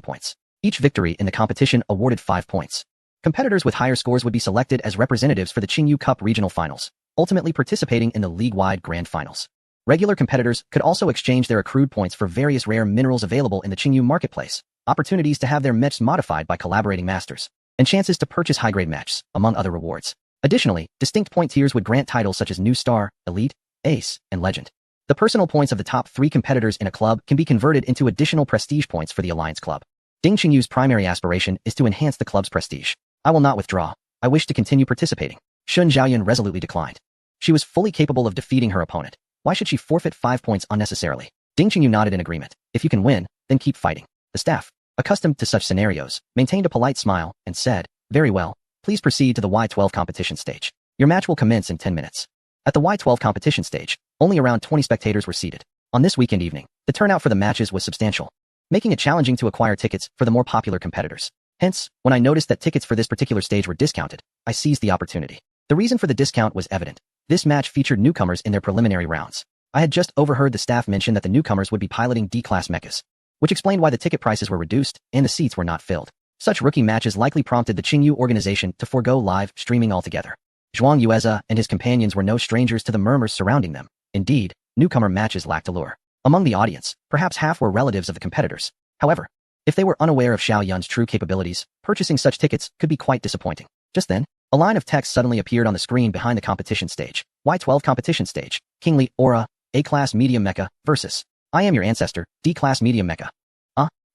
points. Each victory in the competition awarded 5 points. Competitors with higher scores would be selected as representatives for the Qingyu Cup regional finals, ultimately participating in the league-wide grand finals. Regular competitors could also exchange their accrued points for various rare minerals available in the Qingyu marketplace, opportunities to have their mechs modified by collaborating masters, and chances to purchase high-grade mechs, among other rewards. Additionally, distinct point tiers would grant titles such as New Star, Elite, Ace, and Legend. The personal points of the top 3 competitors in a club can be converted into additional prestige points for the Alliance Club. Ding Qingyu's primary aspiration is to enhance the club's prestige. I will not withdraw. I wish to continue participating. Xun Zhaoyun resolutely declined. She was fully capable of defeating her opponent. Why should she forfeit 5 points unnecessarily? Ding Qingyu nodded in agreement. If you can win, then keep fighting. The staff, accustomed to such scenarios, maintained a polite smile and said, very well, please proceed to the Y12 competition stage. Your match will commence in 10 minutes. At the Y12 competition stage, only around 20 spectators were seated. On this weekend evening, the turnout for the matches was substantial, making it challenging to acquire tickets for the more popular competitors. Hence, when I noticed that tickets for this particular stage were discounted, I seized the opportunity. The reason for the discount was evident. This match featured newcomers in their preliminary rounds. I had just overheard the staff mention that the newcomers would be piloting D Class Mechas, which explained why the ticket prices were reduced and the seats were not filled. Such rookie matches likely prompted the Qingyu organization to forego live streaming altogether. Zhuang Yueza and his companions were no strangers to the murmurs surrounding them. Indeed, newcomer matches lacked allure. Among the audience, perhaps half were relatives of the competitors. However, if they were unaware of Xiao Yun's true capabilities, purchasing such tickets could be quite disappointing. Just then, a line of text suddenly appeared on the screen behind the competition stage. Y12 competition stage. Kingly Aura, A Class Medium Mecha versus I Am Your Ancestor, D Class Medium Mecha.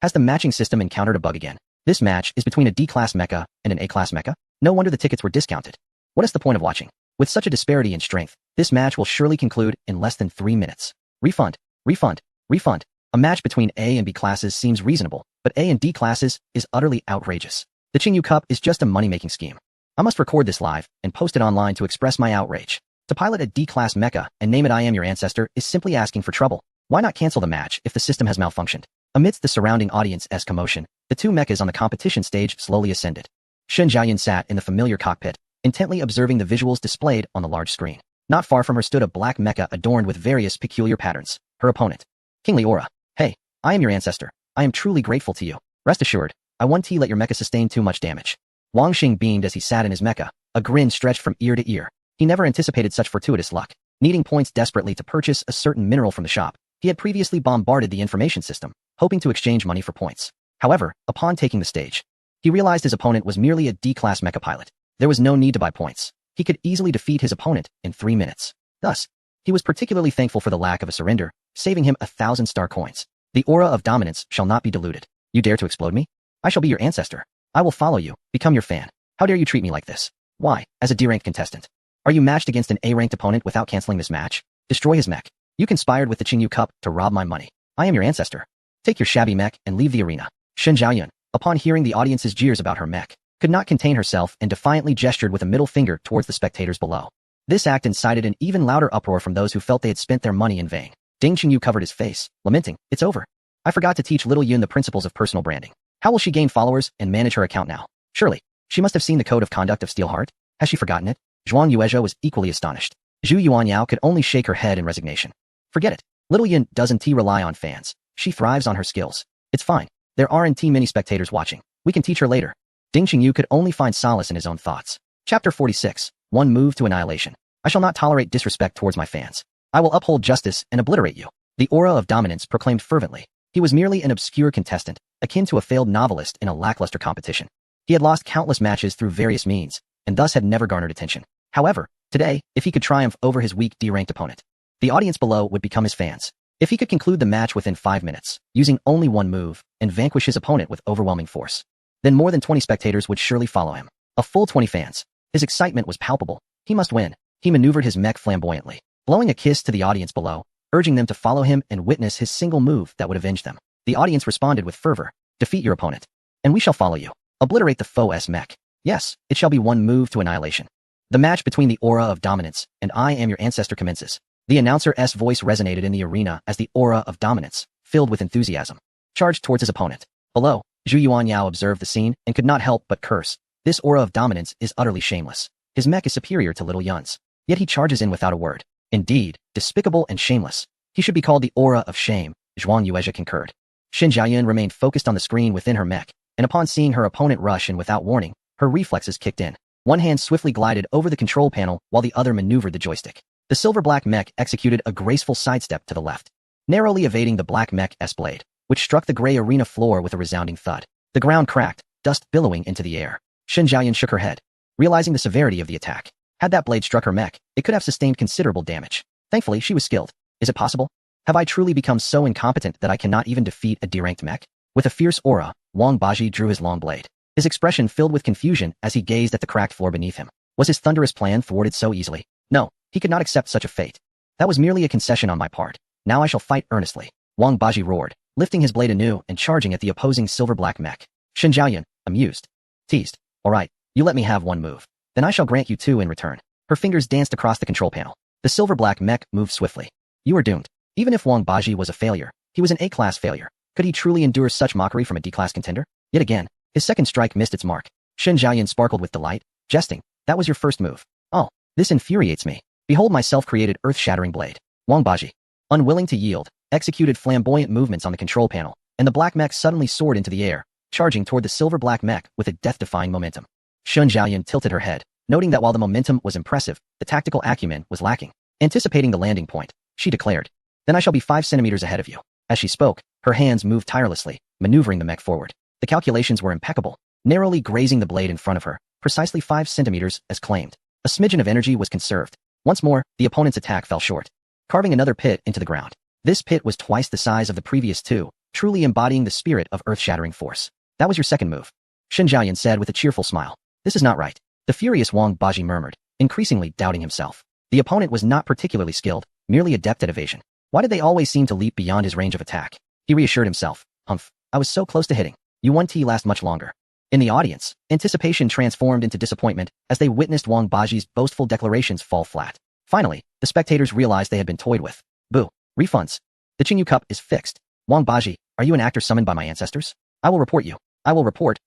Has the matching system encountered a bug again? This match is between a D Class Mecha and an A Class Mecha? No wonder the tickets were discounted. What is the point of watching? With such a disparity in strength, this match will surely conclude in less than 3 minutes. Refund, refund, refund. A match between A and B classes seems reasonable, but A and D classes is utterly outrageous. The Qingyu Cup is just a money-making scheme. I must record this live and post it online to express my outrage. To pilot a D-Class Mecha and name it I Am Your Ancestor is simply asking for trouble. Why not cancel the match if the system has malfunctioned? Amidst the surrounding audience's commotion, the 2 mechas on the competition stage slowly ascended. Xun Zhaoyun sat in the familiar cockpit, intently observing the visuals displayed on the large screen. Not far from her stood a black mecha adorned with various peculiar patterns. Her opponent, Kingly Aura. Hey, I am your ancestor. I am truly grateful to you. Rest assured, I won't let your mecha sustain too much damage. Wang Xing beamed as he sat in his mecha, a grin stretched from ear to ear. He never anticipated such fortuitous luck. Needing points desperately to purchase a certain mineral from the shop, he had previously bombarded the information system, hoping to exchange money for points. However, upon taking the stage, he realized his opponent was merely a D-Class Mecha pilot. There was no need to buy points. He could easily defeat his opponent in 3 minutes. Thus, he was particularly thankful for the lack of a surrender, saving him 1,000 star coins. The aura of dominance shall not be diluted. You dare to explode me? I shall be your ancestor. I will follow you, become your fan. How dare you treat me like this? Why, as a D-ranked contestant? Are you matched against an A-ranked opponent without canceling this match? Destroy his mech. You conspired with the Qingyu Cup to rob my money. I am your ancestor. Take your shabby mech and leave the arena. Xun Zhaoyun, upon hearing the audience's jeers about her mech, could not contain herself and defiantly gestured with a middle finger towards the spectators below. This act incited an even louder uproar from those who felt they had spent their money in vain. Ding Qingyu covered his face, lamenting, it's over. I forgot to teach little Yun the principles of personal branding. How will she gain followers and manage her account now? Surely, she must have seen the code of conduct of Steelheart. Has she forgotten it? Zhuang Yuezhou was equally astonished. Zhu Yuanyao could only shake her head in resignation. Forget it. Little Yun doesn't rely on fans. She thrives on her skills. It's fine. There aren't many spectators watching. We can teach her later. Ding Qingyu could only find solace in his own thoughts. Chapter 46. One move to annihilation. I shall not tolerate disrespect towards my fans. I will uphold justice and obliterate you. The aura of dominance proclaimed fervently. He was merely an obscure contestant, akin to a failed novelist in a lackluster competition. He had lost countless matches through various means, and thus had never garnered attention. However, today, if he could triumph over his weak D-ranked opponent, the audience below would become his fans. If he could conclude the match within 5 minutes, using only one move, and vanquish his opponent with overwhelming force, then more than 20 spectators would surely follow him. A full 20 fans. His excitement was palpable. He must win. He maneuvered his mech flamboyantly, blowing a kiss to the audience below, urging them to follow him and witness his single move that would avenge them. The audience responded with fervor. Defeat your opponent, and we shall follow you. Obliterate the foe's mech. Yes, it shall be one move to annihilation. The match between the aura of dominance and I am your ancestor commences. The announcer's voice resonated in the arena as the aura of dominance, filled with enthusiasm, charged towards his opponent. Below, Zhu Yuanyao observed the scene and could not help but curse. This aura of dominance is utterly shameless. His mech is superior to little Yun's, yet he charges in without a word. Indeed, despicable and shameless. He should be called the aura of shame, Zhuang Yuezha concurred. Shin Jiayun remained focused on the screen within her mech, and upon seeing her opponent rush and without warning, her reflexes kicked in. One hand swiftly glided over the control panel while the other maneuvered the joystick. The silver-black mech executed a graceful sidestep to the left, narrowly evading the black mech's blade, which struck the gray arena floor with a resounding thud. The ground cracked, dust billowing into the air. Shin Jiayun shook her head, realizing the severity of the attack. Had that blade struck her mech, it could have sustained considerable damage. Thankfully, she was skilled. Is it possible? Have I truly become so incompetent that I cannot even defeat a D-ranked mech? With a fierce aura, Wang Baji drew his long blade, his expression filled with confusion as he gazed at the cracked floor beneath him. Was his thunderous plan thwarted so easily? No, he could not accept such a fate. That was merely a concession on my part. Now I shall fight earnestly. Wang Baji roared, lifting his blade anew and charging at the opposing silver-black mech. Shin Jiayun, amused, teased. All right, you let me have one move. Then I shall grant you two in return. Her fingers danced across the control panel. The silver-black mech moved swiftly. You are doomed. Even if Wang Baji was a failure, he was an A-class failure. Could he truly endure such mockery from a D-class contender? Yet again, his second strike missed its mark. Shin Jiayun sparkled with delight, jesting. That was your first move. Oh, this infuriates me. Behold my self-created earth-shattering blade. Wang Baji, unwilling to yield, executed flamboyant movements on the control panel, and the black mech suddenly soared into the air, charging toward the silver-black mech with a death-defying momentum. Shin Jiayun tilted her head, noting that while the momentum was impressive, the tactical acumen was lacking. Anticipating the landing point, she declared, "Then I shall be 5 centimeters ahead of you." As she spoke, her hands moved tirelessly, maneuvering the mech forward. The calculations were impeccable, narrowly grazing the blade in front of her, precisely 5 centimeters as claimed. A smidgen of energy was conserved. Once more, the opponent's attack fell short, carving another pit into the ground. This pit was twice the size of the previous two, truly embodying the spirit of earth-shattering force. That was your second move, Shin Jiayun said with a cheerful smile. This is not right. The furious Wang Baji murmured, increasingly doubting himself. The opponent was not particularly skilled, merely adept at evasion. Why did they always seem to leap beyond his range of attack? He reassured himself. Humph, I was so close to hitting. You won't last much longer. In the audience, anticipation transformed into disappointment as they witnessed Wang Baji's boastful declarations fall flat. Finally, the spectators realized they had been toyed with. Boo. Refunds. The Qingyu Cup is fixed. Wang Baji, are you an actor summoned by my ancestors? I will report you. I will report.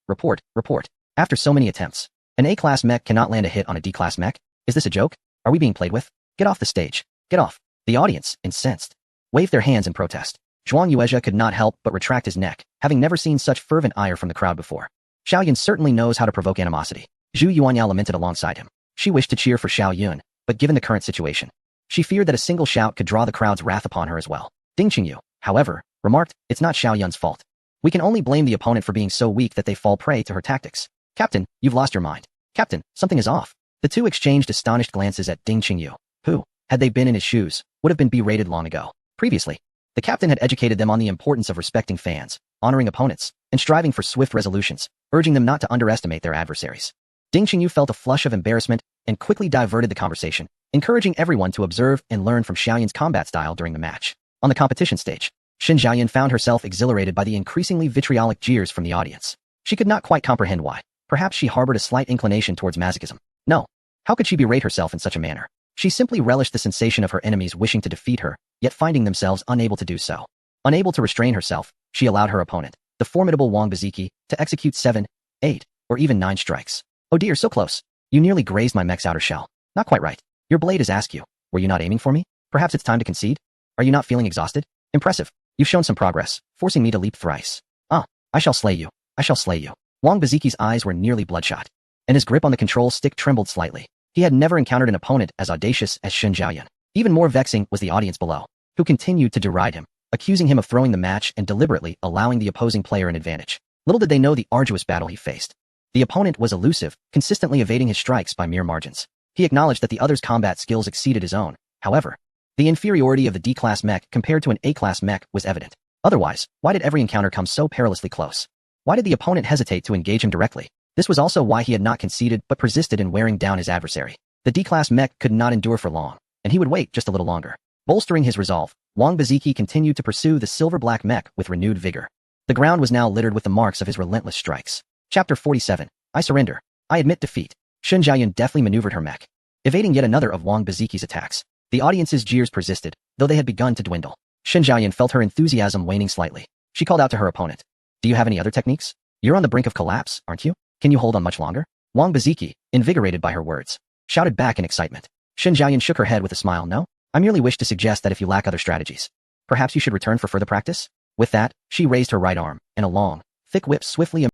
After so many attempts, an A-class mech cannot land a hit on a D-class mech? Is this a joke? Are we being played with? Get off the stage. Get off. The audience, incensed, waved their hands in protest. Zhuang Yuezha could not help but retract his neck, having never seen such fervent ire from the crowd before. Xiao Yun certainly knows how to provoke animosity. Zhu Yuanyao lamented alongside him. She wished to cheer for Xiao Yun, but given the current situation, she feared that a single shout could draw the crowd's wrath upon her as well. Ding Qingyu, however, remarked, it's not Xiao Yun's fault. We can only blame the opponent for being so weak that they fall prey to her tactics. Captain, you've lost your mind. Captain, something is off. The two exchanged astonished glances at Ding Qingyu, who, had they been in his shoes, would have been berated long ago. Previously, the captain had educated them on the importance of respecting fans, honoring opponents, and striving for swift resolutions, urging them not to underestimate their adversaries. Ding Qingyu felt a flush of embarrassment and quickly diverted the conversation, encouraging everyone to observe and learn from Xiao Yun's combat style during the match. On the competition stage, Shin Jiayun found herself exhilarated by the increasingly vitriolic jeers from the audience. She could not quite comprehend why. Perhaps she harbored a slight inclination towards masochism. No. How could she berate herself in such a manner? She simply relished the sensation of her enemies wishing to defeat her, yet finding themselves unable to do so. Unable to restrain herself, she allowed her opponent, the formidable Wang Baziki, to execute 7, 8, or even 9 strikes. Oh dear, so close. You nearly grazed my mech's outer shell. Not quite right. Your blade is askew. Were you not aiming for me? Perhaps it's time to concede? Are you not feeling exhausted? Impressive. You've shown some progress, forcing me to leap thrice. Ah, I shall slay you. I shall slay you. Wang Baziki's eyes were nearly bloodshot, and his grip on the control stick trembled slightly. He had never encountered an opponent as audacious as Shin Jiayun. Even more vexing was the audience below, who continued to deride him, accusing him of throwing the match and deliberately allowing the opposing player an advantage. Little did they know the arduous battle he faced. The opponent was elusive, consistently evading his strikes by mere margins. He acknowledged that the other's combat skills exceeded his own. However, the inferiority of the D-class mech compared to an A-class mech was evident. Otherwise, why did every encounter come so perilously close? Why did the opponent hesitate to engage him directly? This was also why he had not conceded but persisted in wearing down his adversary. The D-class mech could not endure for long, and he would wait just a little longer. Bolstering his resolve, Wang Baziki continued to pursue the silver-black mech with renewed vigor. The ground was now littered with the marks of his relentless strikes. Chapter 47. I surrender. I admit defeat. Shin Jiayun deftly maneuvered her mech, evading yet another of Wang Baziki's attacks. The audience's jeers persisted, though they had begun to dwindle. Shin Jiayun felt her enthusiasm waning slightly. She called out to her opponent. Do you have any other techniques? You're on the brink of collapse, aren't you? Can you hold on much longer? Wang Baziki, invigorated by her words, shouted back in excitement. Shin Jiayun shook her head with a smile. No, I merely wish to suggest that if you lack other strategies, perhaps you should return for further practice? With that, she raised her right arm, and a long, thick whip swiftly